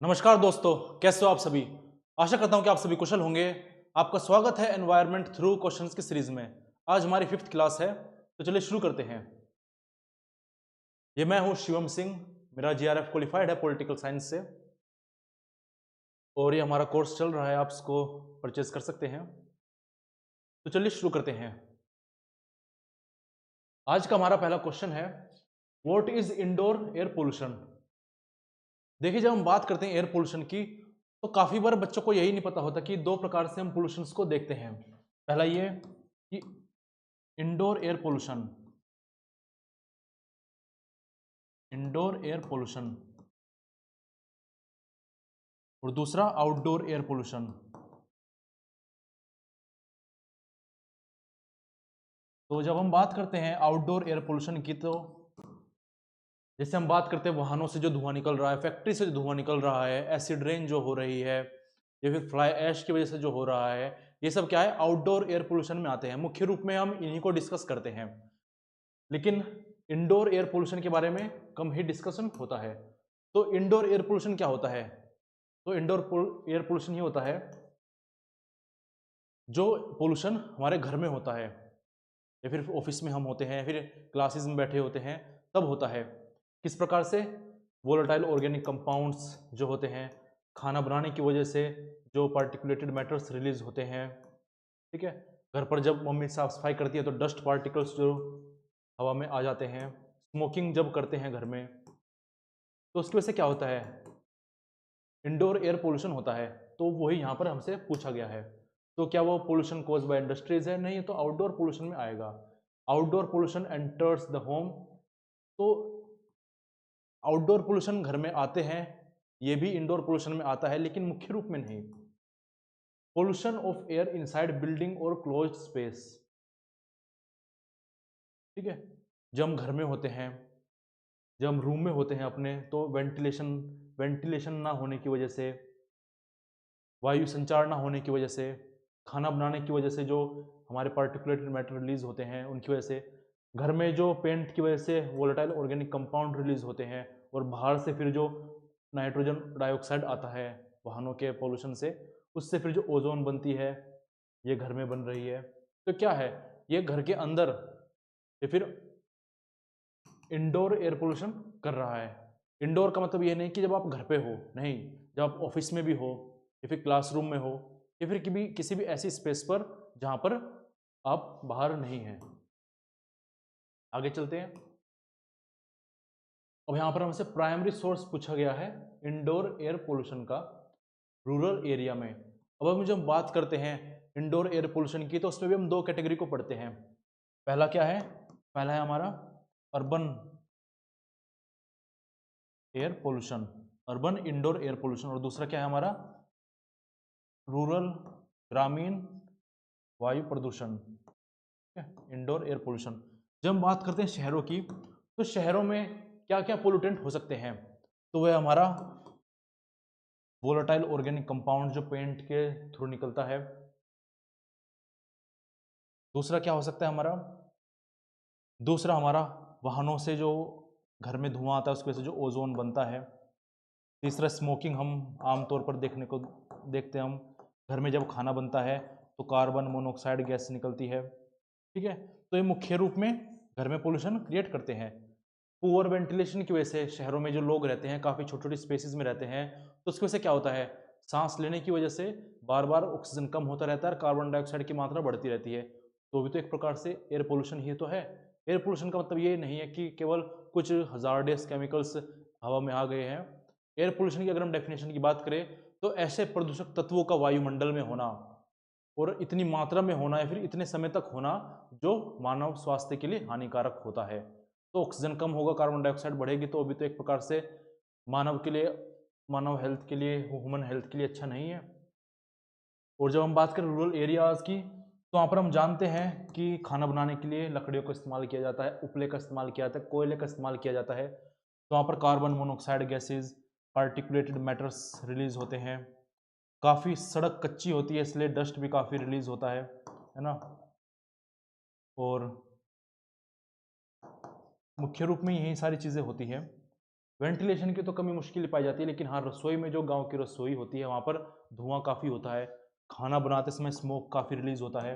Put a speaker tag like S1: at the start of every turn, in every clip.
S1: नमस्कार दोस्तों, कैसे हो आप सभी। आशा करता हूं कि आप सभी कुशल होंगे। आपका स्वागत है एनवायरनमेंट थ्रू क्वेश्चंस की सीरीज में। आज हमारी 5th क्लास है, तो चलिए शुरू करते हैं। ये मैं हूं शिवम सिंह। मेरा जीआरएफ क्वालिफाइड है पॉलिटिकल साइंस से, और ये हमारा कोर्स चल रहा है, आप इसको परचेज कर सकते हैं। तो चलिए शुरू करते हैं। आज का हमारा पहला क्वेश्चन है, what is indoor air pollution. देखिए, जब हम बात करते हैं एयर पोल्यूशन की, तो काफी बार बच्चों को यही नहीं पता होता कि दो प्रकार से हम पोल्यूशन को देखते हैं। पहला ये कि indoor air pollution, indoor air pollution, और दूसरा आउटडोर एयर पोल्यूशन। तो जब हम बात करते हैं आउटडोर एयर पोल्यूशन की, तो जैसे हम बात करते हैं वाहनों से जो धुआं निकल रहा है, फैक्ट्री से जो धुआं निकल रहा है, एसिड रेन जो हो रही है, या फिर फ्लाई ऐश की वजह से जो हो रहा है, ये सब क्या है, आउटडोर एयर पोल्यूशन में आते हैं। मुख्य रूप में हम इन्हीं को डिस्कस करते हैं, लेकिन इंडोर एयर पोल्यूशन के बारे में कम ही डिस्कशन होता है। तो इंडोर एयर पोल्यूशन क्या होता है? तो इंडोर एयर पोल्यूशन ये होता है जो पोल्यूशन हमारे घर में होता है, या फिर ऑफिस में हम होते हैं, फिर क्लासेस में बैठे होते हैं, तब होता है। किस प्रकार से? वोलेटाइल ऑर्गेनिक कंपाउंड्स जो होते हैं, खाना बनाने की वजह से जो पार्टिकुलेटेड मैटर्स रिलीज होते हैं, ठीक है। घर पर जब मम्मी साफ सफाई करती है तो डस्ट पार्टिकल्स जो हवा में आ जाते हैं, स्मोकिंग जब करते हैं घर में, तो उसकी वजह से क्या होता है, इंडोर एयर पोल्यूशन होता है। तो वही यहाँ पर हमसे पूछा गया है। तो क्या वो पोल्यूशन कॉज बाय इंडस्ट्रीज है? नहीं, तो आउटडोर पोल्यूशन में आएगा। Outdoor pollution enters the home. तो आउटडोर पोल्यूशन घर में आते हैं, ये भी इंडोर पोल्यूशन में आता है, लेकिन मुख्य रूप में नहीं। Pollution of air inside building और क्लोज्ड स्पेस, ठीक है। जब हम घर में होते हैं, जब हम रूम में होते हैं अपने, तो वेंटिलेशन ना होने की वजह से, वायु संचार ना होने की वजह से, खाना बनाने की वजह से जो हमारे पार्टिकुलेटेड मैटर रिलीज होते हैं उनकी वजह से, घर में जो पेंट की वजह से वोलेटाइल ऑर्गेनिक कंपाउंड रिलीज होते हैं, और बाहर से फिर जो नाइट्रोजन डाइऑक्साइड आता है वाहनों के पोल्यूशन से, उससे फिर जो ओजोन बनती है, ये घर में बन रही है। तो क्या है, ये घर के अंदर या फिर इंडोर एयर पोल्यूशन कर रहा है। इंडोर का मतलब ये नहीं कि जब आप घर पे हो, नहीं, जब आप ऑफिस में भी हो, या फिर क्लासरूम में हो, या फिर किसी भी ऐसी स्पेस पर जहां पर आप बाहर नहीं हैं। आगे चलते हैं। अब यहां पर हमसे प्राइमरी सोर्स पूछा गया है इंडोर एयर पोल्यूशन का रूरल एरिया में। अब हम जब बात करते हैं इंडोर एयर पोल्यूशन की, तो उसमें भी हम दो कैटेगरी को पढ़ते हैं। पहला क्या है? पहला है हमारा urban air pollution, urban indoor air pollution, और दूसरा क्या है हमारा रूरल ग्रामीण वायु प्रदूषण, ठीक है, इंडोर एयर पोल्यूशन। जब हम बात करते हैं शहरों की, तो शहरों में क्या क्या पोल्यूटेंट हो सकते हैं? तो वह हमारा वोलेटाइल ऑर्गेनिक कंपाउंड जो पेंट के थ्रू निकलता है। दूसरा क्या हो सकता है हमारा? दूसरा हमारा वाहनों से जो घर में धुआं आता है उसकी वजह से जो ओजोन बनता है। तीसरा स्मोकिंग, हम आमतौर पर देखते हैं हम घर में जब खाना बनता है तो कार्बन मोनोऑक्साइड गैस निकलती है, ठीक है। तो ये मुख्य रूप में घर में पोल्यूशन क्रिएट करते हैं। पुअर वेंटिलेशन की वजह से शहरों में जो लोग रहते हैं काफ़ी छोटी छोटी स्पेसेस में रहते हैं, तो उसकी वजह से क्या होता है, सांस लेने की वजह से बार बार ऑक्सीजन कम होता रहता है और कार्बन डाइऑक्साइड की मात्रा बढ़ती रहती है। तो भी तो एक प्रकार से एयर पोल्यूशन ही तो है। एयर पोल्यूशन का मतलब ये नहीं है कि केवल कुछ हजार्डियस केमिकल्स हवा में आ गए हैं। एयर पोल्यूशन की अगर हम डेफिनेशन की बात करें, तो ऐसे प्रदूषक तत्वों का वायुमंडल में होना, और इतनी मात्रा में होना या फिर इतने समय तक होना जो मानव स्वास्थ्य के लिए हानिकारक होता है। तो ऑक्सीजन कम होगा, कार्बन डाइऑक्साइड बढ़ेगी, तो अभी तो एक प्रकार से मानव के लिए, मानव हेल्थ के लिए, ह्यूमन हेल्थ के लिए अच्छा नहीं है। और जब हम बात करें रूरल एरियाज़ की, तो वहाँ पर हम जानते हैं कि खाना बनाने के लिए लकड़ियों का इस्तेमाल किया जाता है, उपले का इस्तेमाल किया जाता है, कोयले का इस्तेमाल किया जाता है। तो वहाँ पर carbon monoxide gases, particulated matters release होते हैं। काफ़ी सड़क कच्ची होती है, इसलिए डस्ट भी काफ़ी रिलीज होता है ना। और मुख्य रूप में यही सारी चीज़ें होती हैं। वेंटिलेशन की तो कमी मुश्किल पाई जाती है, लेकिन हाँ रसोई में जो गांव की रसोई होती है वहाँ पर धुआं काफ़ी होता है, खाना बनाते समय स्मोक काफ़ी रिलीज होता है।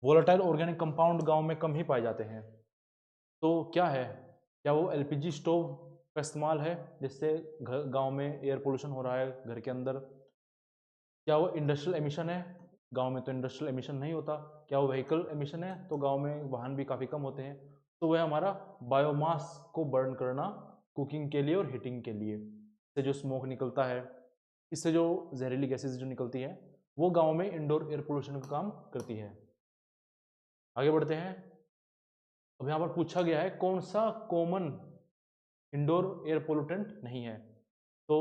S1: वोलेटाइल ऑर्गेनिक कंपाउंड गांव में कम ही पाए जाते हैं। तो क्या है, क्या वो एलपीजी स्टोव का इस्तेमाल है जिससे गांव में एयर पोल्यूशन हो रहा है घर के अंदर? क्या वो इंडस्ट्रियल एमिशन है? गांव में तो इंडस्ट्रियल एमिशन नहीं होता। क्या वो व्हीकल एमिशन है? तो गांव में वाहन भी काफ़ी कम होते हैं। तो वह हमारा बायोमास को बर्न करना कुकिंग के लिए और हीटिंग के लिए, इससे जो स्मोक निकलता है, इससे जो जहरीली गैसेज जो निकलती है, वो गांव में इंडोर एयर पोल्यूशन का काम करती है। आगे बढ़ते हैं। अब यहाँ पर पूछा गया है कौन सा कॉमन इंडोर एयर पोल्यूटेंट नहीं है। तो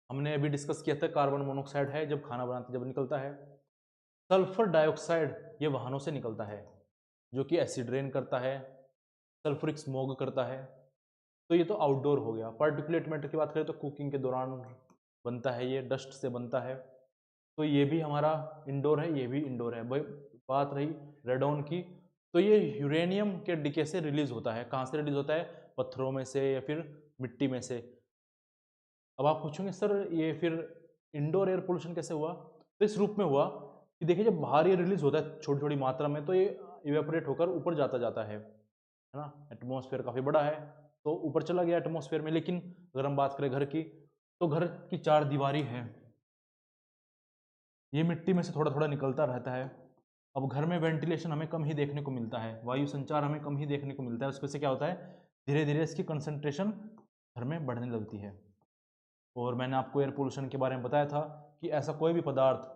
S1: हमने अभी डिस्कस किया था कार्बन मोनोऑक्साइड है, जब खाना बनाते जब निकलता है। सल्फर डाइऑक्साइड ये वाहनों से निकलता है जो कि एसिड रेन करता है, सल्फ्यूरिक स्मोग करता है। तो ये तो आउटडोर हो गया। पार्टिकुलेट मैटर की बात करें तो कुकिंग के दौरान बनता है, ये डस्ट से बनता है, तो ये भी हमारा इंडोर है, ये भी इंडोर है। भाई बात रही रेडॉन की, तो ये यूरेनियम के डिके से रिलीज होता है। कहाँ से रिलीज होता है? पत्थरों में से या फिर मिट्टी में से। अब आप पूछोगे सर ये फिर इंडोर एयर पोल्यूशन कैसे हुआ? तो इस रूप में हुआ कि देखिए जब बाहर ये रिलीज होता है छोटी छोटी मात्रा में, तो ये इवेपोरेट होकर ऊपर जाता जाता है ना। एटमॉस्फेयर काफ़ी बड़ा है तो ऊपर चला गया एटमॉस्फेयर में। लेकिन अगर हम बात करें घर की, तो घर की चार दीवारी है, ये मिट्टी में से थोड़ा थोड़ा निकलता रहता है। अब घर में वेंटिलेशन हमें कम ही देखने को मिलता है, वायु संचार हमें कम ही देखने को मिलता है। उसकी वजह से क्या होता है, धीरे धीरे इसकी कंसंट्रेशन घर में बढ़ने लगती है। और मैंने आपको एयर पोल्यूशन के बारे में बताया था कि ऐसा कोई भी पदार्थ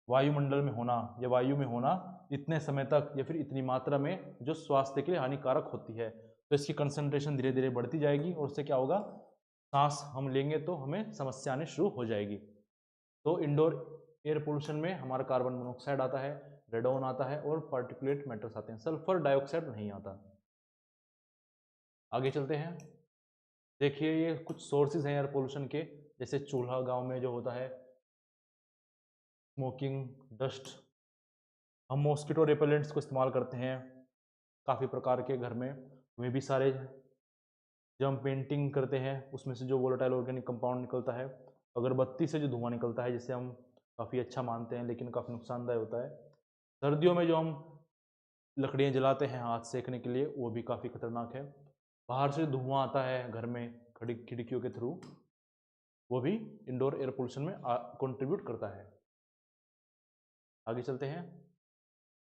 S1: वायुमंडल में होना या वायु में होना इतने समय तक या फिर इतनी मात्रा में जो स्वास्थ्य के लिए हानिकारक होती है, तो इसकी कंसंट्रेशन धीरे धीरे बढ़ती जाएगी और उससे क्या होगा, सांस हम लेंगे तो हमें समस्या आनी शुरू हो जाएगी। तो इंडोर एयर पोल्यूशन में हमारा कार्बन मोनोऑक्साइड आता है, रेडॉन आता है और पार्टिकुलेट मैटर्स आते हैं, सल्फर डाइऑक्साइड नहीं आता। आगे चलते हैं। देखिए ये कुछ सोर्सेज हैं एयर पोल्यूशन के, जैसे चूल्हा गांव में जो होता है, स्मोकिंग, डस्ट। हम मॉस्किटो रिपेलेंट्स को इस्तेमाल करते हैं काफ़ी प्रकार के घर में, वे भी सारे जब हम पेंटिंग करते हैं उसमें से जो वोलेटाइल ऑर्गेनिक कंपाउंड निकलता है, अगरबत्ती से जो धुआं निकलता है जिसे हम काफ़ी अच्छा मानते हैं लेकिन काफ़ी नुकसानदायक होता है। सर्दियों में जो हम लकड़ियाँ जलाते हैं हाथ सेकने के लिए, वो भी काफ़ी खतरनाक है। बाहर से धुआं आता है घर में खिड़कियों के थ्रू, वो भी इंडोर एयर पोल्यूशन में कंट्रीब्यूट करता है। आगे चलते हैं।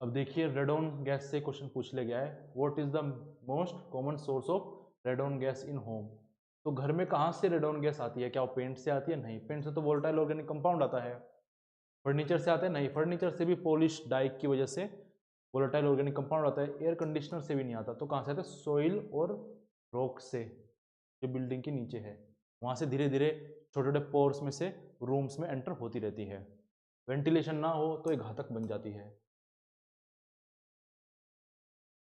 S1: अब देखिए रेडॉन गैस से क्वेश्चन पूछ लिया गया है, what is the most common source of radon gas in home. तो घर में कहाँ से रेडॉन गैस आती है? क्या वो पेंट से आती है? नहीं, पेंट से तो वोलेटाइल ऑर्गेनिक कंपाउंड आता है। फर्नीचर से आता है? नहीं, फर्नीचर से भी पॉलिश डाई की वजह से वोलेटाइल ऑर्गेनिक कंपाउंड आता है। एयर कंडीशनर से भी नहीं आता। तो कहाँ से आता है? सोइल और रॉक से, जो बिल्डिंग के नीचे है, वहाँ से धीरे धीरे छोटे छोटे पोर्स में से रूम्स में एंटर होती रहती है। वेंटिलेशन ना हो तो ये घातक बन जाती है।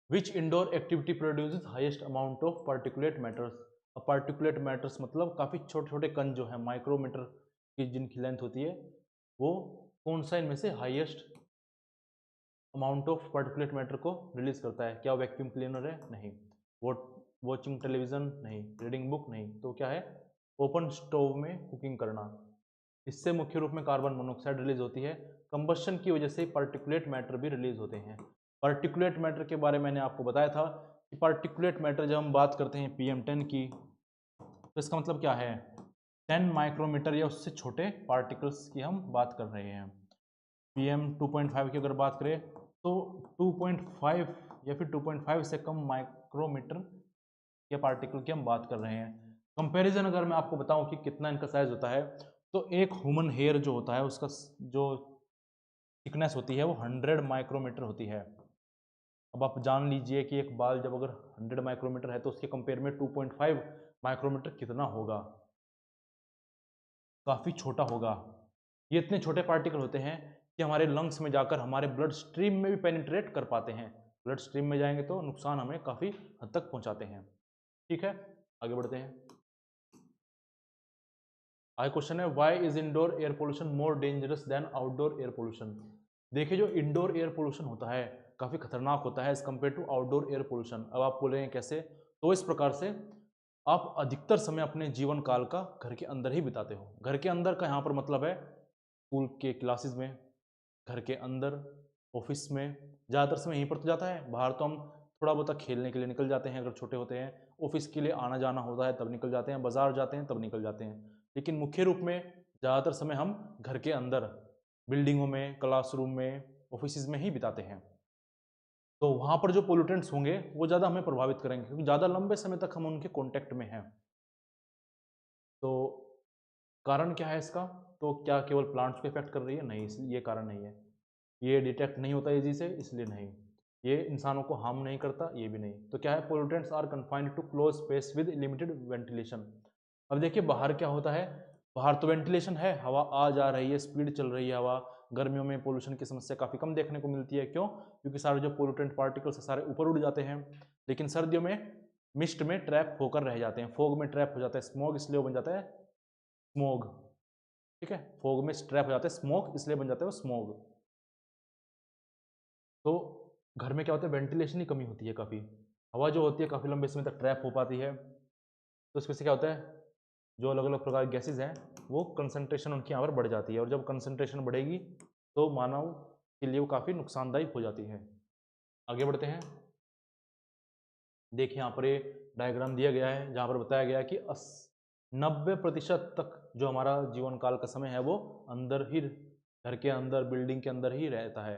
S1: Which indoor activity produces highest amount of particulate matters. अब पार्टिकुलेट मैटर्स मतलब काफ़ी छोटे छोटे कण जो है, माइक्रोमीटर की जिनकी लेंथ होती है, वो कौन सा इनमें से highest amount of particulate matter को रिलीज करता है? क्या वैक्यूम क्लीनर है? नहीं। Watching television? नहीं। Reading book? नहीं। तो क्या है? ओपन स्टोव में कुकिंग करना। इससे मुख्य रूप में कार्बन मोनोऑक्साइड रिलीज होती है। कंबशन की वजह से पार्टिकुलेट मैटर भी रिलीज होते हैं। पार्टिकुलेट मैटर के बारे में मैंने आपको बताया था कि पार्टिकुलेट मैटर जब हम बात करते हैं PM10 की, तो इसका मतलब क्या है, 10 माइक्रोमीटर या उससे छोटे पार्टिकल्स की हम बात कर रहे हैं। PM 2.5 की अगर बात करें तो 2.5 या फिर 2.5 से कम माइक्रोमीटर के पार्टिकल की हम बात कर रहे हैं। कंपैरिजन अगर मैं आपको बताऊं कि कितना इनका साइज होता है, तो एक ह्यूमन हेयर जो होता है उसका जो थिकनेस होती है वो 100 माइक्रोमीटर होती है। अब आप जान लीजिए कि एक बाल जब अगर 100 माइक्रोमीटर है तो उसके कंपेयर में 2.5 माइक्रोमीटर कितना होगा, काफ़ी छोटा होगा। ये इतने छोटे पार्टिकल होते हैं कि हमारे लंग्स में जाकर हमारे ब्लड स्ट्रीम में भी पेनिट्रेट कर पाते हैं। ब्लड स्ट्रीम में जाएंगे तो नुकसान हमें काफ़ी हद तक पहुंचाते हैं। ठीक है, आगे बढ़ते हैं। आगे क्वेश्चन है, why is indoor air pollution more dangerous than outdoor air pollution. देखिए जो इंडोर एयर पोल्यूशन होता है काफ़ी खतरनाक होता है as compare to outdoor air pollution. अब आप बोलेंगे कैसे? तो इस प्रकार से आप अधिकतर समय अपने जीवन काल का घर के अंदर ही बिताते हो। घर के अंदर का यहाँ पर मतलब है स्कूल के क्लासेस में, घर के अंदर, ऑफिस में, ज़्यादातर समय यहीं पर तो जाता है। बाहर तो हम थोड़ा बहुत खेलने के लिए निकल जाते हैं अगर छोटे होते हैं, ऑफिस के लिए आना जाना होता है तब निकल जाते हैं, बाजार जाते हैं तब निकल जाते हैं। लेकिन मुख्य रूप में ज़्यादातर समय हम घर के अंदर, बिल्डिंगों में, क्लासरूम में, ऑफिस में ही बिताते हैं। तो वहाँ पर जो पोल्यूटेंट्स होंगे वो ज़्यादा हमें प्रभावित करेंगे क्योंकि ज़्यादा लंबे समय तक हम उनके कॉन्टैक्ट में हैं। तो कारण क्या है इसका? तो क्या केवल प्लांट्स को इफेक्ट कर रही है? नहीं, ये कारण नहीं है। ये डिटेक्ट नहीं होता इजी से, इसलिए नहीं। ये इंसानों को हार्म नहीं करता, ये भी नहीं। तो क्या है? Pollutants are confined to close space with limited ventilation. अब देखिए बाहर क्या होता है, बाहर तो वेंटिलेशन है, हवा आ जा रही है, स्पीड चल रही है हवा। गर्मियों में पोल्यूशन की समस्या काफ़ी कम देखने को मिलती है। क्यों? क्योंकि सारे जो पोल्यूटेंट पार्टिकल्स है सारे ऊपर उड़ जाते हैं। लेकिन सर्दियों में मिस्ट में ट्रैप होकर रह जाते हैं, फोग में ट्रैप हो जाता है, स्मोग इसलिए बन जाता है स्मोग। ठीक है, फोग में ट्रैप हो जाता है स्मोक, इसलिए बन जाता है वो स्मोग। तो घर में क्या होता है, वेंटिलेशन की कमी होती है काफ़ी, हवा जो होती है काफ़ी लंबे समय तक ट्रैप हो पाती है। तो इसमें से क्या होता है, जो अलग अलग प्रकार की गैसेज हैं वो कंसंट्रेशन उनकी यहाँ पर बढ़ जाती है, और जब कंसंट्रेशन बढ़ेगी तो मानव के लिए वो काफ़ी नुकसानदायी हो जाती है। आगे बढ़ते हैं। देखिए यहाँ पर ये डायग्राम दिया गया है जहाँ पर बताया गया है कि 90% तक जो हमारा जीवन काल का समय है वो अंदर ही, घर के अंदर, बिल्डिंग के अंदर ही रहता है।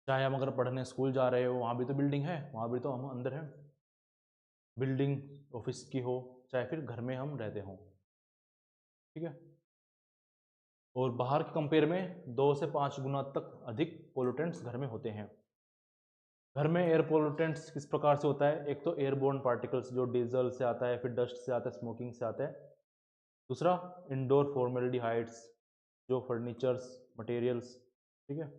S1: चाहे हम अगर पढ़ने स्कूल जा रहे हो वहाँ भी तो बिल्डिंग है, वहाँ भी तो हम अंदर हैं। बिल्डिंग ऑफिस की हो चाहे फिर घर में हम रहते हों, ठीक है। और बाहर के कंपेयर में 2 से 5 गुना तक अधिक पोल्यूटेंट्स घर में होते हैं। घर में एयर पोल्यूटेंट्स किस प्रकार से होता है? एक तो एयरबोर्न पार्टिकल्स जो डीजल से आता है, फिर डस्ट से आता है, स्मोकिंग से आता है। दूसरा इंडोर फॉर्मेल्डिहाइड्स जो फर्नीचर्स, मटेरियल्स, ठीक है।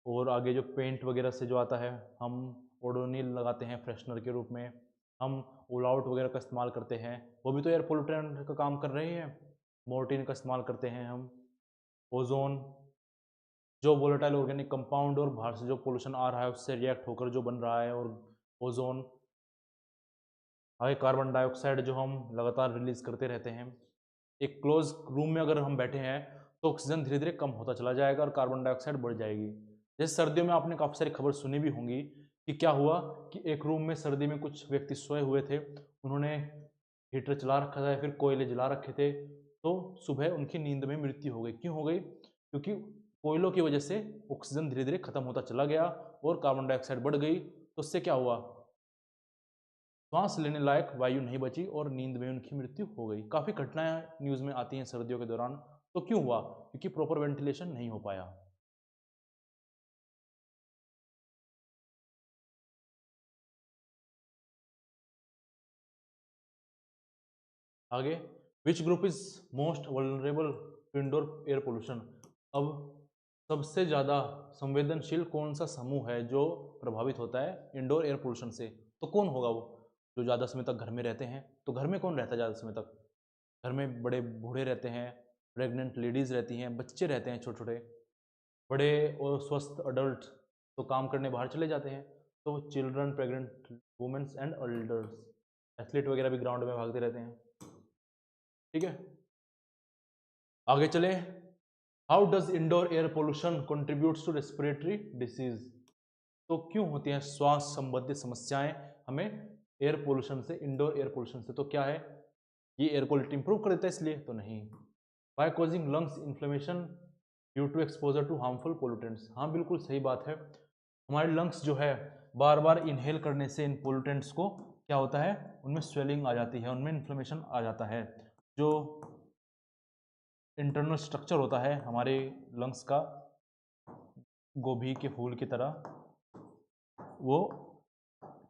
S1: और आगे जो पेंट वगैरह से जो आता है, हम ओडोनिल लगाते हैं फ्रेशनर के रूप में, हम ऑल आउट वगैरह का इस्तेमाल करते हैं, वो भी तो एयर पोल्यूटेंट का काम कर रहे हैं। मोर्टिन का इस्तेमाल करते हैं हम। ओजोन जो वोलेटाइल ऑर्गेनिक कंपाउंड और बाहर से जो पोल्यूशन आ रहा है उससे रिएक्ट होकर जो बन रहा है, और ओजोन आगे कार्बन डाइऑक्साइड जो हम लगातार रिलीज करते रहते हैं। एक क्लोज रूम में अगर हम बैठे हैं तो ऑक्सीजन धीरे धीरे कम होता चला जाएगा और कार्बन डाइऑक्साइड बढ़ जाएगी। जैसे सर्दियों में आपने काफ़ी सारी खबर सुनी भी होंगी कि क्या हुआ कि एक रूम में सर्दी में कुछ व्यक्ति सोए हुए थे, उन्होंने हीटर चला रखा था या फिर कोयले जला रखे थे, तो सुबह उनकी नींद में मृत्यु हो गई। क्यों हो गई? क्योंकि कोयलों की वजह से ऑक्सीजन धीरे धीरे खत्म होता चला गया और कार्बन डाइऑक्साइड बढ़ गई। तो उससे क्या हुआ, श्वास लेने लायक वायु नहीं बची और नींद में उनकी मृत्यु हो गई। काफ़ी घटनाएं न्यूज़ में आती हैं सर्दियों के दौरान। तो क्यों हुआ? क्योंकि प्रॉपर वेंटिलेशन नहीं हो पाया। आगे, which group is most vulnerable to indoor air pollution. अब सबसे ज़्यादा संवेदनशील कौन सा समूह है जो प्रभावित होता है इंडोर एयर पोल्यूशन से? तो कौन होगा वो? जो ज़्यादा समय तक घर में रहते हैं। तो घर में कौन रहता है ज़्यादा समय तक? घर में बड़े बूढ़े रहते हैं, प्रेग्नेंट लेडीज़ रहती हैं, बच्चे रहते हैं छोटे छोटे, बड़े और स्वस्थ अडल्ट तो काम करने बाहर चले जाते हैं। तो children, pregnant women's and elders, athlete वगैरह भी ग्राउंड में भागते रहते हैं, ठीक है। आगे चले। How does indoor air pollution contributes to respiratory disease. तो क्यों होती हैं श्वास संबंधित समस्याएं हमें एयर पोल्यूशन से, इंडोर एयर पोल्यूशन से? तो क्या है, ये एयर क्वालिटी इंप्रूव कर देता है इसलिए? तो नहीं। By causing lungs inflammation due to exposure to harmful pollutants. हाँ बिल्कुल सही बात है, हमारे लंग्स जो है बार बार इनहेल करने से इन पोल्यूटेंट्स को क्या होता है, उनमें स्वेलिंग आ जाती है, उनमें इन्फ्लेमेशन आ जाता है। जो इंटरनल स्ट्रक्चर होता है हमारे लंग्स का, गोभी के फूल की तरह, वो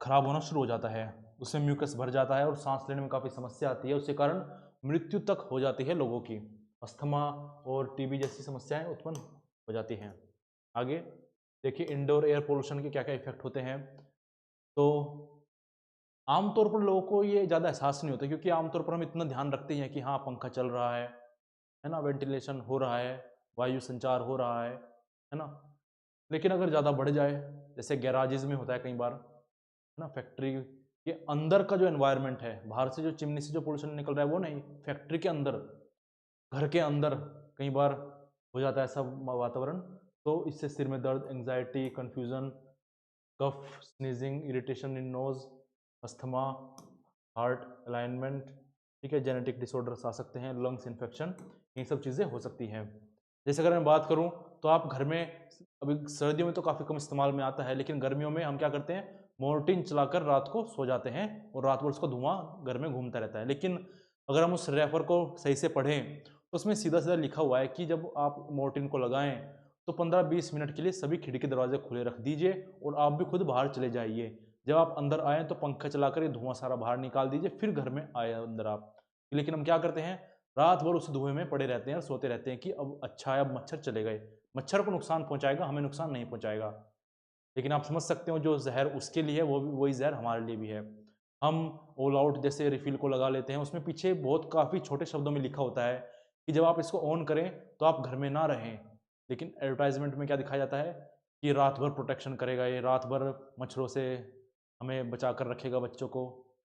S1: खराब होना शुरू हो जाता है, उससे म्यूकस भर जाता है और सांस लेने में काफ़ी समस्या आती है, उसके कारण मृत्यु तक हो जाती है लोगों की। अस्थमा और टीबी जैसी समस्याएं उत्पन्न हो जाती हैं। आगे देखिए इंडोर एयर पोल्यूशन के क्या क्या इफेक्ट होते हैं। तो आमतौर पर लोगों को ये ज़्यादा एहसास नहीं होता क्योंकि आमतौर पर हम इतना ध्यान रखते हैं कि हाँ पंखा चल रहा है ना, वेंटिलेशन हो रहा है, वायु संचार हो रहा है ना। लेकिन अगर ज़्यादा बढ़ जाए, जैसे गैराजेस में होता है कई बार, है ना, फैक्ट्री के अंदर का जो एनवायरनमेंट है, बाहर से जो चिमनी से जो पोल्यूशन निकल रहा है वो नहीं, फैक्ट्री के अंदर, घर के अंदर कई बार हो जाता है ऐसा वातावरण, तो इससे सिर में दर्द, anxiety, confusion, cough, sneezing, irritation in nose, asthma, heart alignment, ठीक है, जेनेटिक डिसऑर्डर्स आ सकते हैं, लंग्स इन्फेक्शन, ये सब चीज़ें हो सकती हैं। जैसे अगर मैं बात करूं तो आप घर में, अभी सर्दियों में तो काफ़ी कम इस्तेमाल में आता है, लेकिन गर्मियों में हम क्या करते हैं, मोर्टिन चलाकर रात को सो जाते हैं और रात भर उसका धुआं घर में घूमता रहता है। लेकिन अगर हम उस रेफर को सही से पढ़ें तो उसमें सीधा सीधा लिखा हुआ है कि जब आप मोर्टिन को लगाएं तो 15-20 मिनट के लिए सभी खिड़की दरवाजे खुले रख दीजिए और आप भी खुद बाहर चले जाइए। जब आप अंदर आए तो पंखा चलाकर ये धुआं सारा बाहर निकाल दीजिए, फिर घर में आए अंदर आप। लेकिन हम क्या करते हैं, रात भर उस धुएं में पड़े रहते हैं और सोते रहते हैं कि अब अच्छा है, अब मच्छर चले गए। मच्छर को नुकसान पहुंचाएगा, हमें नुकसान नहीं पहुंचाएगा। लेकिन आप समझ सकते हो जो जहर उसके लिए वो भी वही जहर हमारे लिए भी है। हम ऑल आउट जैसे रिफिल को लगा लेते हैं, उसमें पीछे बहुत काफ़ी छोटे शब्दों में लिखा होता है कि जब आप इसको ऑन करें तो आप घर में ना रहें, लेकिन एडवर्टाइजमेंट में क्या दिखाया जाता है कि रात भर प्रोटेक्शन करेगा, ये रात भर मच्छरों से हमें बचा कर रखेगा, बच्चों को,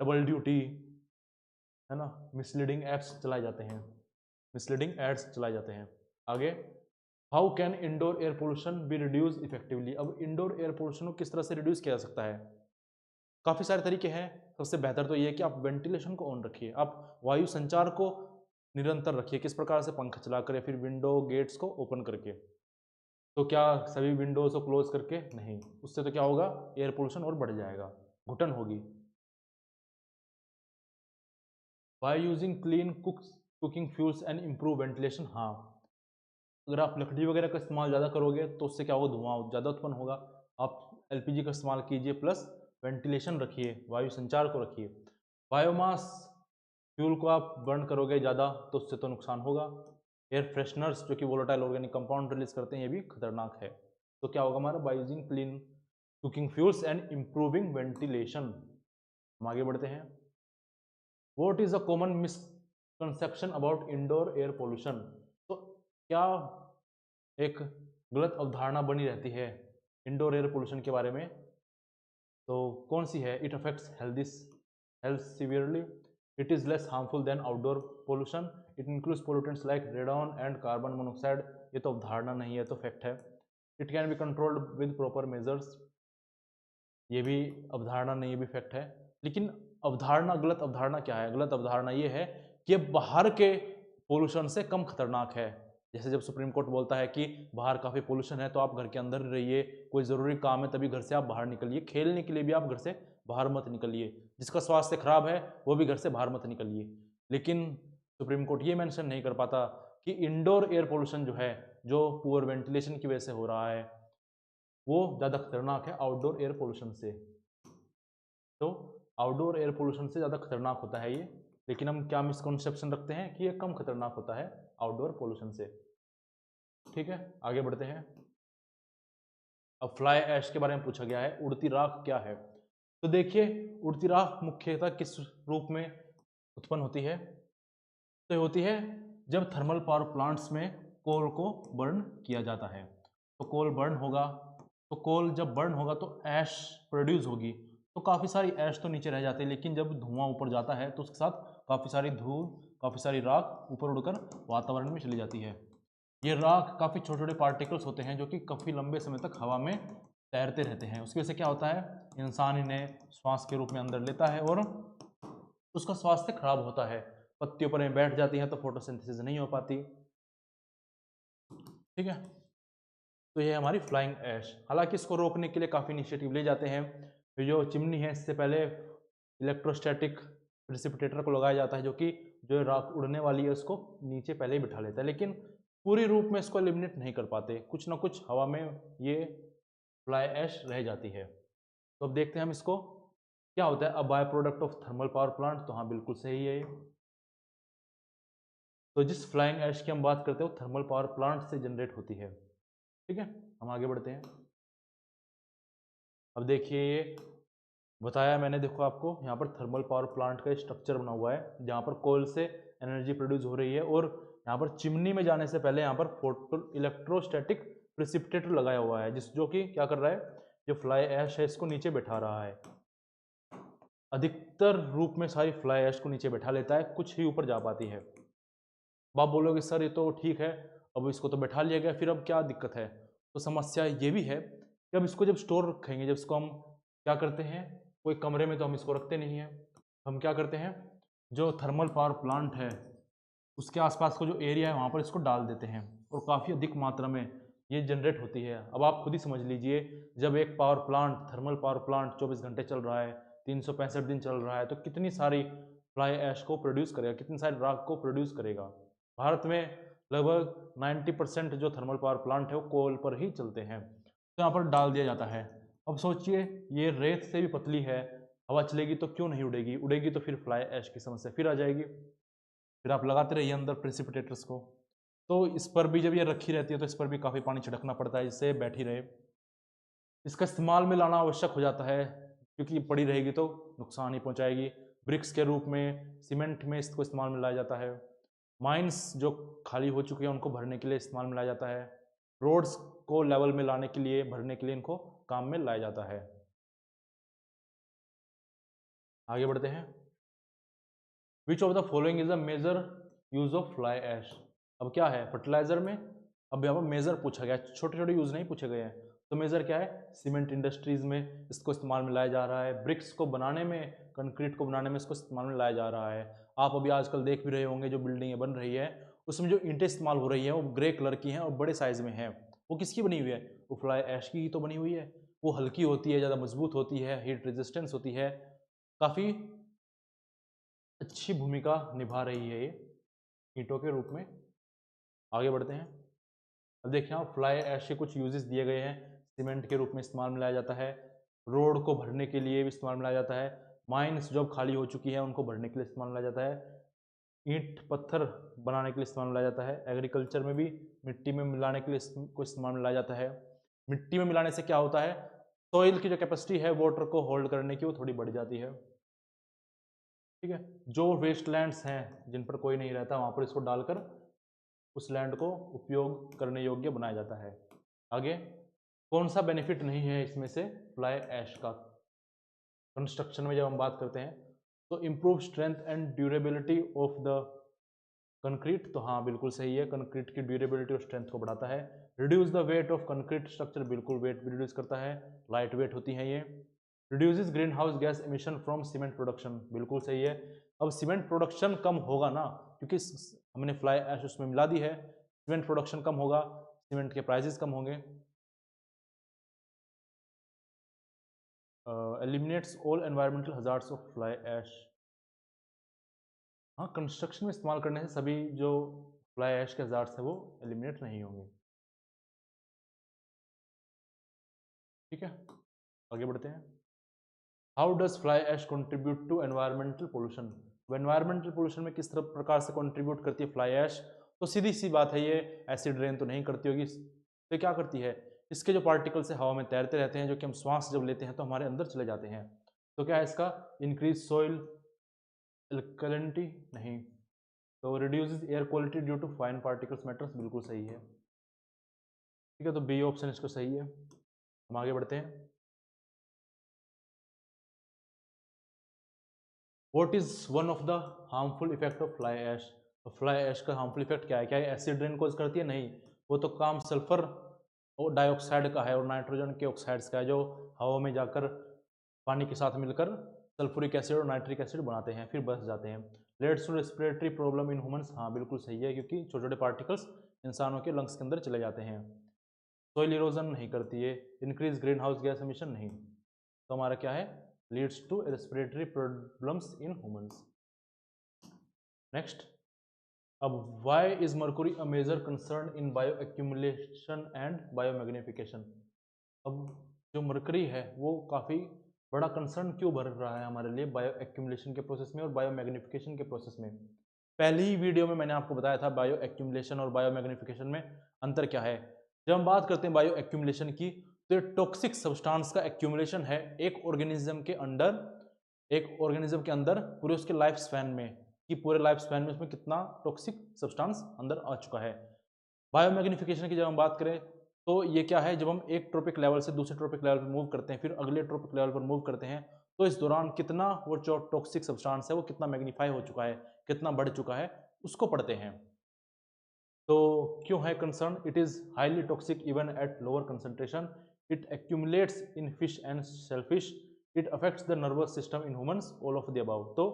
S1: डबल ड्यूटी, है ना। मिसलीडिंग एप्स चलाए जाते हैं, मिसलीडिंग एड्स चलाए जाते हैं। आगे, how can indoor air pollution be reduce effectively. अब इंडोर एयर पोल्यूशन को किस तरह से रिड्यूस किया जा सकता है, काफ़ी सारे तरीके हैं। सबसे बेहतर तो ये है कि आप वेंटिलेशन को ऑन रखिए, आप वायु संचार को निरंतर रखिए। किस प्रकार से, पंखा चलाकर या फिर विंडो गेट्स को ओपन करके। तो क्या सभी विंडोज को क्लोज करके नहीं, उससे तो क्या होगा, एयर पोल्यूशन और बढ़ जाएगा, घुटन होगी। By using clean cooking fuels and improve ventilation. हाँ, अगर आप लकड़ी वगैरह का इस्तेमाल ज़्यादा करोगे तो उससे क्या होगा, धुआं ज़्यादा उत्पन्न होगा। आप एलपीजी का इस्तेमाल कीजिए, प्लस वेंटिलेशन रखिए, वायु संचार को रखिए। बायोमास फ्यूल को आप बर्न करोगे ज़्यादा तो उससे तो नुकसान होगा। एयर फ्रेशनर्स जो कि वोलेटाइल ऑर्गेनिक कंपाउंड रिलीज करते हैं, ये भी खतरनाक है। तो क्या होगा हमारा, by using clean cooking fuels and improving ventilation. हम आगे बढ़ते हैं। What is a common misconception about indoor air pollution. तो क्या एक गलत अवधारणा बनी रहती है इंडोर एयर पोल्यूशन के बारे में, तो कौन सी है, it affects health severely, it is less harmful than outdoor pollution, it includes pollutants like radon and carbon monoxide. ये तो अवधारणा नहीं है, तो फैक्ट है। It can be controlled with proper measures, ये भी अवधारणा नहीं, ये भी फैक्ट है। लेकिन अवधारणा, गलत अवधारणा क्या है, गलत अवधारणा ये है कि बाहर के पोल्यूशन से कम खतरनाक है। जैसे जब सुप्रीम कोर्ट बोलता है कि बाहर काफ़ी पोल्यूशन है तो आप घर के अंदर रहिए, कोई ज़रूरी काम है तभी घर से आप बाहर निकलिए, खेलने के लिए भी आप घर से बाहर मत निकलिए, जिसका स्वास्थ्य खराब है वो भी घर से बाहर मत निकलिए। लेकिन सुप्रीम कोर्ट ये मेंशन नहीं कर पाता कि इंडोर एयर पोल्यूशन जो है, जो पुअर वेंटिलेशन की वजह से हो रहा है, वो ज़्यादा खतरनाक है आउटडोर एयर पोल्यूशन से। तो आउटडोर एयर पोल्यूशन से ज़्यादा खतरनाक होता है ये, लेकिन हम क्या मिसकॉन्सेप्शन रखते हैं कि ये कम खतरनाक होता है आउटडोर पोल्यूशन से। ठीक है, आगे बढ़ते हैं। अब फ्लाई ऐश के बारे में पूछा गया है, उड़ती राख क्या है। तो देखिए, उड़ती राख मुख्यतः किस रूप में उत्पन्न होती है, तो होती है जब थर्मल पावर प्लांट्स में कोल को बर्न किया जाता है। तो कोल बर्न होगा, तो कोल जब बर्न होगा तो ऐश प्रोड्यूस होगी, तो काफ़ी सारी ऐश तो नीचे रह जाती है, लेकिन जब धुआं ऊपर जाता है तो उसके साथ काफ़ी सारी धूल, काफ़ी सारी राख ऊपर उड़कर वातावरण में चली जाती है। ये राख काफ़ी छोटे छोटे पार्टिकल्स होते हैं जो कि काफ़ी लंबे समय तक हवा में तैरते रहते हैं। उसकी वजह से क्या होता है, इंसान इन्हें श्वास के रूप में अंदर लेता है और उसका स्वास्थ्य खराब होता है। पत्तियों पर बैठ जाती हैं तो फोटोसिंथेसिस नहीं हो पाती। ठीक है, तो ये हमारी फ्लाइंग ऐश। हालांकि इसको रोकने के लिए काफ़ी इनिशिएटिव ले जाते हैं। जो चिमनी है, इससे पहले इलेक्ट्रोस्टैटिक प्रेसिपिटेटर को लगाया जाता है, जो कि जो राख उड़ने वाली है उसको नीचे पहले ही बिठा लेता है, लेकिन पूरी रूप में इसको एलिमिनेट नहीं कर पाते, कुछ ना कुछ हवा में ये फ्लाई ऐश रह जाती है। तो अब देखते हैं हम इसको क्या होता है। अब by product of thermal power plant, तो हाँ बिल्कुल सही है ये। तो जिस फ्लाइंग ऐश की हम बात करते हैं वो थर्मल पावर प्लांट से जनरेट होती है। ठीक है, हम आगे बढ़ते हैं। अब देखिए, ये बताया मैंने, देखो आपको यहाँ पर थर्मल पावर प्लांट का स्ट्रक्चर बना हुआ है जहाँ पर कोल से एनर्जी प्रोड्यूस हो रही है, और यहाँ पर चिमनी में जाने से पहले यहाँ पर फोटो इलेक्ट्रोस्टैटिक प्रेसिपिटेटर लगाया हुआ है जो कि क्या कर रहा है, जो फ्लाई ऐश है इसको नीचे बैठा रहा है। अधिकतर रूप में सारी फ्लाई ऐश को नीचे बैठा लेता है, कुछ ही ऊपर जा पाती है। अब आप बोलोगे सर ये तो ठीक है, अब इसको तो बैठा लिया गया, फिर अब क्या दिक्कत है? तो समस्या ये भी है कि अब इसको जब स्टोर रखेंगे, जब इसको हम क्या करते हैं, कोई कमरे में तो हम इसको रखते नहीं है, हम क्या करते हैं, जो थर्मल पावर प्लांट है उसके आसपास का जो एरिया है वहाँ पर इसको डाल देते हैं और काफ़ी अधिक मात्रा में ये जनरेट होती है। अब आप खुद ही समझ लीजिए, जब एक power plant, thermal power plant 24 घंटे चल रहा है, 365 दिन चल रहा है, तो कितनी सारी फ्लाई ऐश को प्रोड्यूस करेगा, कितनी सारी राख को प्रोड्यूस करेगा। भारत में लगभग 90% जो थर्मल पावर प्लांट है वो कोल पर ही चलते हैं, तो यहाँ पर डाल दिया जाता है। अब सोचिए ये रेत से भी पतली है, हवा चलेगी तो क्यों नहीं उड़ेगी, उड़ेगी तो फिर फ्लाई ऐश की समस्या फिर आ जाएगी, फिर आप लगाते रहिए अंदर प्रेसिपिटेटर्स को। तो इस पर भी जब ये रखी रहती है तो इस पर भी काफ़ी पानी छिड़कना पड़ता है जिससे बैठी रहे। इसका इस्तेमाल में लाना आवश्यक हो जाता है क्योंकि पड़ी रहेगी तो नुकसान ही पहुंचाएगी। ब्रिक्स के रूप में, सीमेंट में इसको इस्तेमाल में लाया जाता है। माइंस जो खाली हो चुके हैं उनको भरने के लिए इस्तेमाल में लाया जाता है। रोड्स को लेवल में लाने के लिए, भरने के लिए इनको काम में लाया जाता है। आगे बढ़ते हैं। Which of the following is a major use of fly ash. अब क्या है फर्टिलाइजर में, अब यहाँ पर मेजर पूछा गया, छोटे छोटे यूज नहीं पूछे गए हैं। तो मेजर क्या है, सीमेंट इंडस्ट्रीज में इसको इस्तेमाल में लाया जा रहा है, ब्रिक्स को बनाने में, कंक्रीट को बनाने में इसको इस्तेमाल में लाया जा रहा है। आप अभी आजकल देख भी रहे होंगे जो बिल्डिंगें बन रही है उसमें जो ईंटें इस्तेमाल हो रही है वो ग्रे कलर की हैं और बड़े साइज में है। वो किसकी बनी हुई है, वो फ्लाई ऐश की ही तो बनी हुई है। वो हल्की होती है, ज़्यादा मजबूत होती है, हीट रेजिस्टेंस होती है, काफ़ी अच्छी भूमिका निभा रही है ये ईंटों के रूप में। आगे बढ़ते हैं। अब देखिए यहाँ फ्लाई ऐश के कुछ यूजेस दिए गए हैं। सीमेंट के रूप में इस्तेमाल में लाया जाता है, रोड को भरने के लिए भी इस्तेमाल में लाया जाता है, माइंस जो खाली हो चुकी है उनको भरने के लिए इस्तेमाल में लाया जाता है, ईंट पत्थर बनाने के लिए इस्तेमाल में लाया जाता है, एग्रीकल्चर में भी मिट्टी में मिलाने के लिए इसको इस्तेमाल में लाया जाता है। मिट्टी में मिलाने से क्या होता है, सॉइल की जो कैपेसिटी है वाटर को होल्ड करने की वो थोड़ी बढ़ जाती है। ठीक है, जो वेस्टलैंड्स हैं जिन पर कोई नहीं रहता वहाँ पर इसको डालकर उस लैंड को उपयोग करने योग्य बनाया जाता है। आगे, कौन सा बेनिफिट नहीं है इसमें से फ्लाई ऐश का कंस्ट्रक्शन में जब हम बात करते हैं, तो improve strength and durability of the concrete. तो हाँ बिल्कुल सही है, कंक्रीट की ड्यूरेबिलिटी और स्ट्रेंथ को बढ़ाता है। Reduce the weight of concrete structure, बिल्कुल वेट भी रिड्यूस करता है, लाइट वेट होती है ये। Reduces green house gas emission from cement production, बिल्कुल सही है। अब सीमेंट प्रोडक्शन कम होगा ना, क्योंकि हमने फ्लाई ऐश उसमें मिला दी है, सीमेंट प्रोडक्शन कम होगा, सीमेंट के प्राइसेस कम होंगे। Eliminates all environmental hazards of fly ash. हाँ, कंस्ट्रक्शन में इस्तेमाल करने से सभी जो फ्लाई ऐश के हजार्ड्स हैं वो एलिमिनेट नहीं होंगे। ठीक है, आगे बढ़ते हैं। How does fly ash contribute to environmental pollution. Environmental pollution में किस तरह प्रकार से कंट्रीब्यूट करती है फ्लाई ऐश, तो सीधी सी बात है ये एसिड रेन तो नहीं करती होगी, तो क्या करती है, इसके जो पार्टिकल्स है हवा में तैरते रहते हैं, जो कि हम श्वास जब लेते हैं तो हमारे अंदर चले जाते हैं। तो क्या है इसका, इंक्रीज सॉइल एल्कलिनिटी, नहीं, तो reduces air quality due to fine particles matters, बिल्कुल सही है। ठीक है, तो बी ऑप्शन इसको सही है। हम आगे बढ़ते हैं। What is one of the harmful effect of fly ash. तो फ्लाई ऐश का हार्मफुल इफेक्ट क्या है, क्या एसिड रेन कोज करती है, नहीं, वो तो काम सल्फर और डाइऑक्साइड का है और नाइट्रोजन के ऑक्साइड्स का है, जो हवा में जाकर पानी के साथ मिलकर सल्फ्यूरिक एसिड और नाइट्रिक एसिड बनाते हैं, फिर बस जाते हैं। Leads to respiratory problem in humans, हाँ बिल्कुल सही है, क्योंकि छोटे छोटे पार्टिकल्स इंसानों के लंग्स के अंदर चले जाते हैं। सॉइल इरोजन नहीं करती है। Increase green house gas emission, नहीं, तो हमारा क्या है, leads to respiratory problems in humans. Next, अब why is mercury a major concern in bio accumulation and bio magnification. अब जो मरकरी है वो काफ़ी बड़ा कंसर्न क्यों भर रहा है हमारे लिए बायो एक्यूमुलेशन के प्रोसेस में और बायो मैग्निफिकेशन के प्रोसेस में। पहली ही वीडियो में मैंने आपको बताया था बायो एक्यूमुलेशन और बायो मैग्निफिकेशन में अंतर क्या है। जब हम बात करते हैं बायो एक्यूमुलेशन की, तो ये टॉक्सिक सब्सटेंस का एक्यूमुलेशन है एक ऑर्गेनिज्म के अंदर, एक ऑर्गेनिज्म के अंदर पूरे उसके लाइफ स्पैन में, कि पूरे लाइफ स्पैन में उसमें कितना टॉक्सिक सब्सटेंस अंदर आ चुका है। बायो मैग्निफिकेशन की जब हम बात करें तो ये क्या है, जब हम एक ट्रॉपिक लेवल से दूसरे ट्रॉपिक लेवल पर मूव करते हैं, फिर अगले ट्रॉपिक लेवल पर मूव करते हैं, तो इस दौरान कितना वो जो टॉक्सिक सब्सटेंस है वो कितना मैग्नीफाई हो चुका है, कितना बढ़ चुका है, उसको पढ़ते हैं। तो क्यों है concern? It is highly toxic even at lower concentration, it accumulates in fish and shellfish, it affects the nervous system in humans, all of the above. तो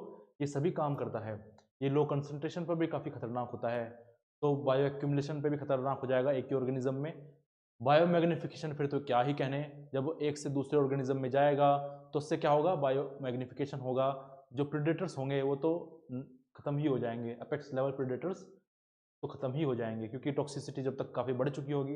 S1: ये सभी काम करता है। ये लो कंसंट्रेशन पर भी काफ़ी खतरनाक होता है, तो बायो एक्यूमुलेशन पे भी खतरनाक हो जाएगा एक ही ऑर्गेनिज्म में। बायो मैग्निफिकेशन फिर तो क्या ही कहने, जब एक से दूसरे ऑर्गेनिज्म में जाएगा तो उससे क्या होगा, बायो मैग्निफिकेशन होगा। जो प्रेडेटर्स होंगे वो तो खत्म ही हो जाएंगे, अपेक्स लेवल प्रेडेटर्स तो खत्म ही हो जाएंगे, क्योंकि टॉक्सिसिटी जब तक काफ़ी बढ़ चुकी होगी।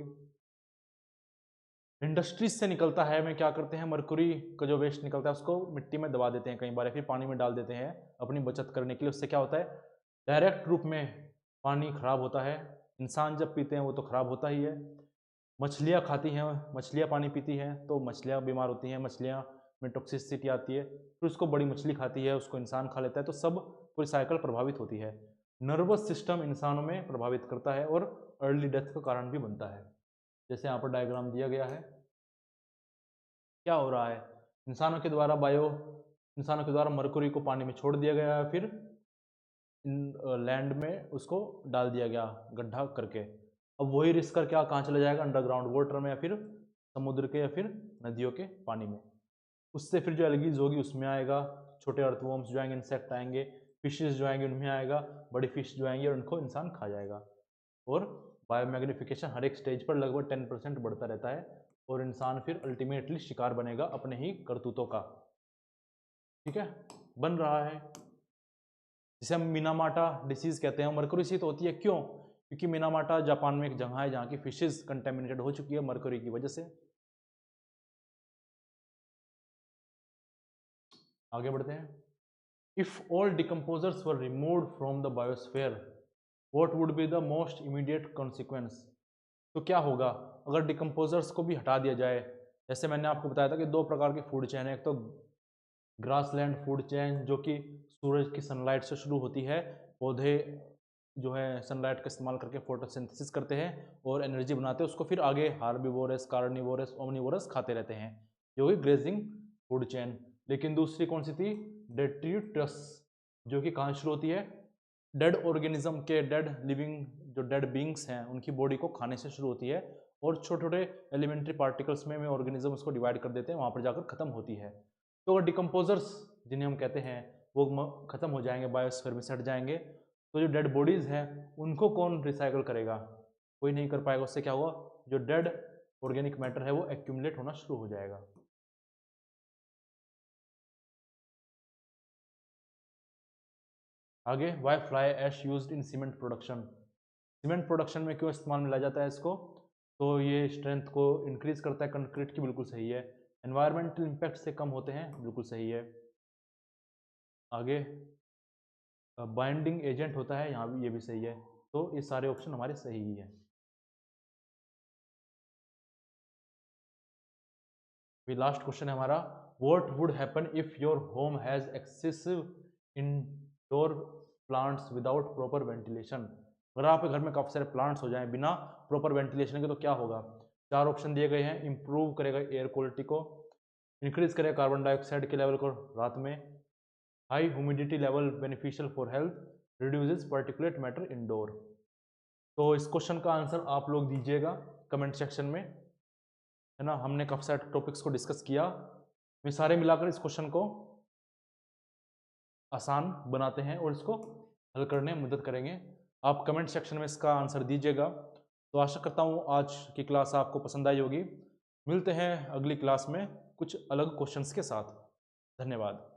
S1: इंडस्ट्रीज से निकलता है, में क्या करते हैं, मरकुरी का जो वेस्ट निकलता है उसको मिट्टी में दबा देते हैं कई बार, फिर पानी में डाल देते हैं अपनी बचत करने के लिए। उससे क्या होता है, डायरेक्ट रूप में पानी खराब होता है, इंसान जब पीते हैं वो तो खराब होता ही है। मछलियाँ खाती हैं, मछलियाँ पानी पीती हैं तो मछलियाँ बीमार होती हैं, मछलियाँ में टॉक्सिसिटी आती है, फिर उसको बड़ी मछली खाती है, उसको इंसान खा लेता है, तो सब पूरी साइकिल प्रभावित होती है। नर्वस सिस्टम इंसानों में प्रभावित करता है और अर्ली डेथ का कारण भी बनता है। जैसे यहाँ पर डायग्राम दिया गया है, क्या हो रहा है, इंसानों के द्वारा मरकुरी को पानी में छोड़ दिया गया है, फिर लैंड में उसको डाल दिया गया गड्ढा करके। अब वही रिस्क कर क्या कहाँ चला जाएगा, अंडरग्राउंड वाटर में, या फिर समुद्र के, या फिर नदियों के पानी में। उससे फिर जो एल्गीज होगी उसमें आएगा, छोटे अर्थवॉर्म्स जो आएंगे, इंसेक्ट आएंगे, फिशेज जो आएंगे उनमें आएगा, बड़ी फिश जो आएंगी और उनको इंसान खा जाएगा। और बायोमैग्निफिकेशन हर एक स्टेज पर लगभग 10% बढ़ता रहता है, और इंसान फिर अल्टीमेटली शिकार बनेगा अपने ही करतूतों का। ठीक है, बन रहा है, जिसे हम मिनामाटा डिसीज कहते हैं। मरकरी से तो होती है, क्यों? क्योंकि मिनामाटा जापान में एक जगह है जहाँ की फिशेज कंटेमिनेटेड हो चुकी है मरकरी की वजह से। आगे बढ़ते हैं। If all decomposers were removed from the biosphere, what would be the most immediate consequence? तो क्या होगा अगर डिकम्पोजर्स को भी हटा दिया जाए? जैसे मैंने आपको बताया था कि दो प्रकार की फूड चेन है, एक तो ग्रासलैंड फूड चेन जो कि सूरज की सनलाइट से शुरू होती है, पौधे जो है सनलाइट का इस्तेमाल करके फोटोसिंथेसिस करते हैं और एनर्जी बनाते हैं, उसको फिर आगे हार्बिवोरस, कार्निवोरस, ओमनिवोरस खाते रहते हैं, जो कि ग्रेजिंग फूड चेन। लेकिन दूसरी कौन सी थी, डेट्रिटस, जो कि कहाँ शुरू होती है, डेड ऑर्गेनिज्म के, डेड लिविंग जो डेड बींग्स हैं उनकी बॉडी को खाने से शुरू होती है, और छोटे छोटे एलिमेंट्री पार्टिकल्स में ऑर्गेनिज्म उसको डिवाइड कर देते हैं, वहाँ पर जाकर खत्म होती है। तो अगर डिकम्पोजर्स जिन्हें हम कहते हैं वो खत्म हो जाएंगे, बायोस्फीयर में सट जाएंगे, तो जो डेड बॉडीज़ हैं उनको कौन रिसाइकल करेगा? कोई नहीं कर पाएगा। उससे क्या होगा, जो डेड ऑर्गेनिक मैटर है वो एक्यूमुलेट होना शुरू हो जाएगा। आगे, why fly ash used in cement production? Cement production में क्यों इस्तेमाल में लाया जाता है इसको? तो ये स्ट्रेंथ को इंक्रीज करता है कंक्रीट की, बिल्कुल सही है। एनवायरमेंटल इम्पैक्ट से कम होते हैं, बिल्कुल सही है। आगे, बाइंडिंग एजेंट होता है, यहाँ भी ये भी सही है। तो ये सारे ऑप्शन हमारे सही ही है। ये लास्ट क्वेश्चन है हमारा, what would happen if your home has excessive indoor plants without proper ventilation? अगर आपके घर में काफ़ी सारे प्लांट्स हो जाएं बिना प्रॉपर वेंटिलेशन के तो क्या होगा? चार ऑप्शन दिए गए हैं। इंप्रूव करेगा एयर क्वालिटी को, इंक्रीज करेगा कार्बन डाइऑक्साइड के लेवल को रात में, high humidity level beneficial for health, reduces particulate matter indoor. तो इस क्वेश्चन का आंसर आप लोग दीजिएगा कमेंट सेक्शन में, है ना। हमने काफ़ी सारे टॉपिक्स को डिस्कस किया, वे सारे मिलाकर इस क्वेश्चन को आसान बनाते हैं और इसको हल करने में मदद करेंगे। आप कमेंट सेक्शन में इसका आंसर दीजिएगा। तो आशा करता हूँ आज की क्लास आपको पसंद आई होगी। मिलते हैं अगली क्लास में कुछ अलग क्वेश्चंस के साथ। धन्यवाद।